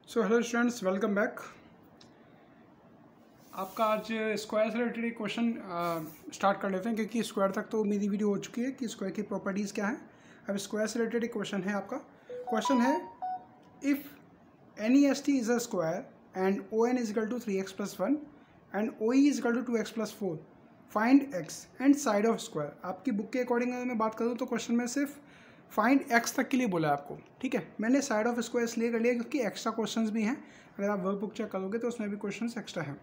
So hello students, welcome back. आपका आज square से रिलेटेड एक क्वेश्चन स्टार्ट कर लेते हैं, क्योंकि स्क्वायर तक तो मेरी वीडियो हो चुकी है कि स्क्वायर की प्रॉपर्टीज़ क्या हैं। अब स्क्वायर से रिलेटेड एक क्वेश्चन है। आपका क्वेश्चन है, if NEST is a square and ON is equal to 3x+1 and OE is equal to 2x+4, find x and side of square. आपकी बुक के अकॉर्डिंग अगर मैं बात करूँ तो क्वेश्चन में सिर्फ फाइंड x तक के लिए बोला है आपको, ठीक है। मैंने साइड ऑफ स्क्वायर इसलिए कर लिया क्योंकि एक्स्ट्रा क्वेश्चंस भी हैं। अगर आप वर्क बुक चेक करोगे तो उसमें भी क्वेश्चंस एक्स्ट्रा हैं।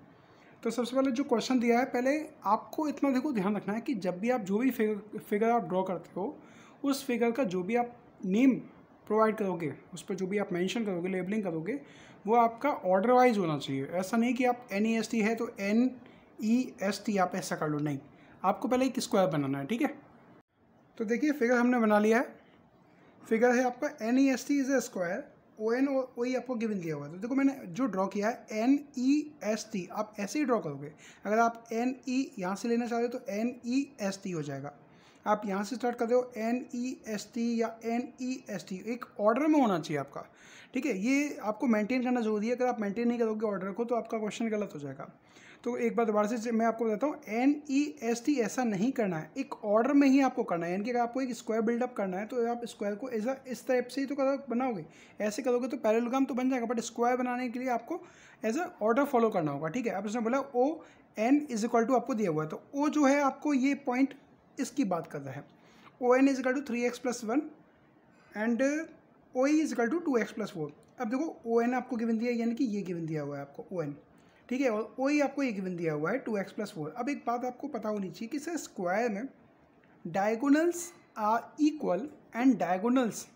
तो सबसे पहले जो क्वेश्चन दिया है, पहले आपको इतना देखो ध्यान रखना है कि जब भी आप जो भी फिगर आप ड्रॉ करते हो, उस फिगर का जो भी आप नेम प्रोवाइड करोगे, उस पर जो भी आप मेंशन करोगे, लेबलिंग करोगे, वो आपका ऑर्डर वाइज होना चाहिए। ऐसा नहीं कि आप NEST है तो NEST आप ऐसा कर लो, नहीं, आपको पहले एक स्क्वायर बनाना है, ठीक है। तो देखिए फिगर हमने बना लिया है। फिगर है आपका NEST is a square, ON और OE आपको गिवन दिया हुआ है। तो देखो मैंने जो ड्रॉ किया है NEST, आप ऐसे ही ड्रॉ करोगे। अगर आप NE यहाँ से लेना चाह रहे हो तो NEST हो जाएगा। आप यहाँ से स्टार्ट कर रहे हो NEST या NEST, एक ऑर्डर में होना चाहिए आपका, ठीक है। ये आपको मेंटेन करना जरूरी है। अगर आप मेंटेन नहीं करोगे ऑर्डर को तो आपका क्वेश्चन गलत हो जाएगा। तो एक बार दोबारा से मैं आपको बताता हूँ, NEST ऐसा नहीं करना है, एक ऑर्डर में ही आपको करना है। यानी कि अगर आपको एक स्क्वायर बिल्डअप करना है तो आप स्क्वायर को इस टाइप से ही तो बनाओगे। ऐसे करोगे तो पैरेललोग्राम तो बन जाएगा, बट स्क्वायर बनाने के लिए आपको एज अ ऑर्डर फॉलो करना होगा, ठीक है। अब उसने बोला ON इज इक्वल टू, आपको दिया हुआ है तो O जो है आपको ये पॉइंट इसकी बात कर रहा है। ON is equal to 3x+1 and OE is equal to 2x+4। अब देखो ON आपको गिवन दिया है, यानी कि ये गिवन दिया हुआ है आपको ON, ठीक है, और OE आपको ये गिवन दिया हुआ है 2x+4। अब एक बात आपको पता होनी चाहिए कि सर स्क्वायर में diagonals are equal and diagonals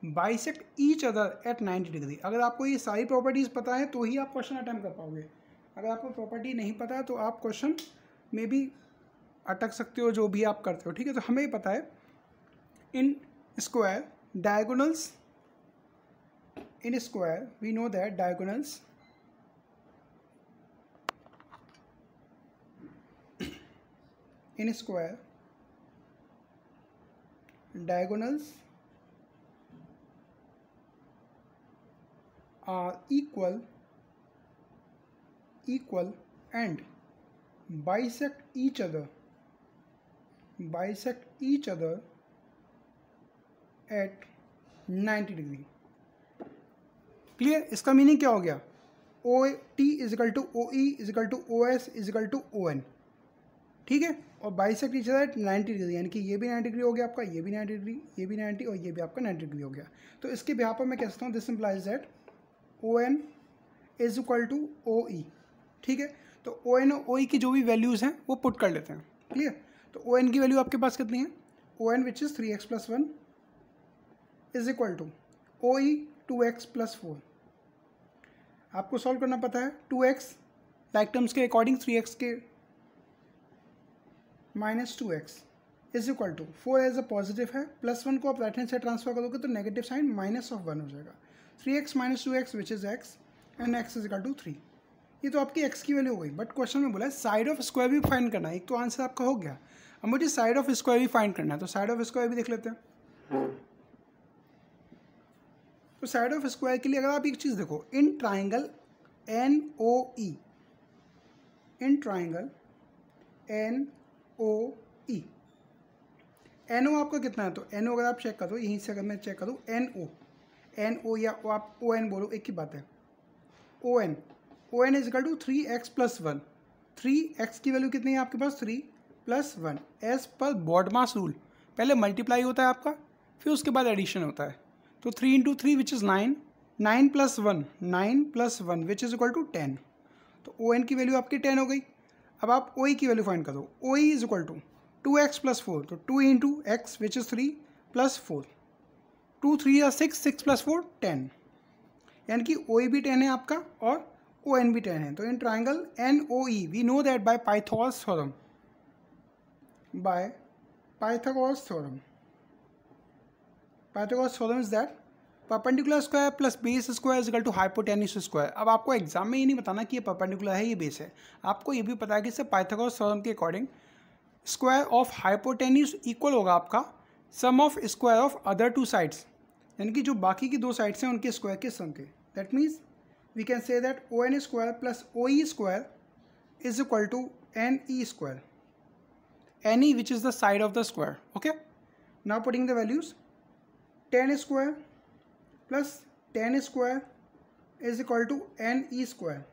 bisect each other at 90 degree. अगर आपको ये सारी प्रॉपर्टीज़ पता है तो ही आप क्वेश्चन अटेम्प्ट कर पाओगे। अगर आपको प्रॉपर्टी नहीं पता है तो आप क्वेश्चन में भी अटक सकते हो, जो भी आप करते हो, ठीक है। तो हमें पता है in square diagonals, in square we know that diagonals in square diagonals are equal and bisect each other at 90 degree. Clear? इसका मीनिंग क्या हो गया? OT is equal to OE is equal to OS is equal to ON, ठीक है। और bisect each other 90 degree, यानी कि ये भी 90 डिग्री हो गया आपका, ये भी 90 डिग्री, ये भी 90 और ये भी आपका 90 डिग्री हो गया। तो इसके बिहार पर मैं कह सकता हूँ this implies that ON is equal to OE, ठीक है। तो ON और OE की जो भी वैल्यूज़ हैं वो पुट कर लेते हैं, क्लियर। तो ON की वैल्यू आपके पास कितनी है? ON which is 3x+1 is equal to OE 2x+4। आपको सॉल्व करना पता है 2x लाइक टर्म्स के अकॉर्डिंग 3x के -2x is equal to 4 as a positive है, +1 को आप राइट हैंड से ट्रांसफर करोगे तो नेगेटिव साइन -1 हो जाएगा। 3x - 2x which is x and x is equal to 3। ये तो आपकी x की वैल्यू हो गई, बट क्वेश्चन में बोला है साइड ऑफ स्क्वायर भी फाइंड करना है। एक तो आंसर आपका हो गया, अब मुझे साइड ऑफ स्क्वायर भी फाइंड करना है। तो साइड ऑफ स्क्वायर भी देख लेते हैं। तो साइड ऑफ स्क्वायर के लिए अगर आप एक चीज़ देखो, इन ट्राइंगल NOE, इन ट्राइंगल NOE, NO आपका कितना है? तो NO अगर आप चेक करो, यहीं से अगर मैं चेक करूँ NO या आप ON बोलो, एक ही बात है। ON is equal to 3x+1। 3x की वैल्यू कितनी है आपके पास? 3+1 एज पर बॉडमास रूल। पहले मल्टीप्लाई होता है आपका, फिर उसके बाद एडिशन होता है। तो 3 × 3 which is 9, 9+1 which is equal to 10। तो ON की वैल्यू आपकी 10 हो गई। अब आप OE की वैल्यू फाइंड करो। OE is equal to 2x+4, तो 2 × x विच इज़ 3 + 4, 2 3 या 6, 6 + 4 10, यानी कि OE भी 10 है आपका और ON भी 10 है। तो in triangle NOE we know that by Pythagoras theorem, Pythagoras theorem is that perpendicular square plus base square is equal to hypotenuse square. अब आपको एग्जाम में ये नहीं बताना कि ये परपेंडिकुलर है, ये बेस है। आपको ये भी पता है कि इससे पाइथागोरस थ्योरम के according square of hypotenuse equal होगा आपका sum of square of other two sides, यानी कि जो बाकी की दो साइड्स हैं उनके स्क्वायर के सम के। That means we can say that ON square plus OE square is equal to NE square. NE, which is the side of the square. Okay. Now putting the values, 10 square plus 10 square is equal to NE square.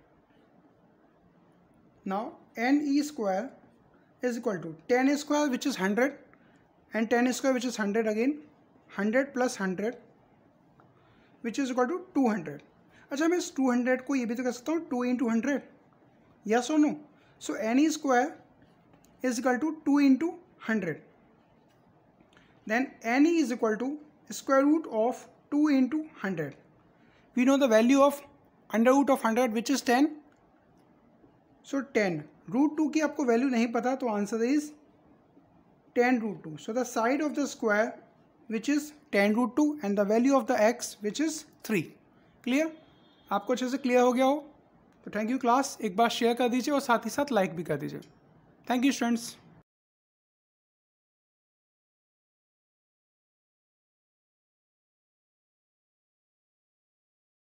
Now NE square is equal to 10 square, which is 100, and 10 square, which is 100 again. 100 plus 100, which is equal to 200. अच्छा, मैं इस 200 को ये भी तो कर सकता हूँ 2 into 100. Yes or no? So NE square is equal to 2 into 100. Then NE is equal to square root of 2 into 100. We know the value of under root of 100, which is 10. So 10. Root 2 की आपको value नहीं पता, तो answer is 10 root 2. So the side of the square, which is 10 root 2, and the value of the x, which is 3. Clear? आपको अच्छे से clear हो गया हो तो थैंक यू क्लास. एक बार शेयर कर दीजिए और साथ ही साथ लाइक भी कर दीजिए. Thank you students.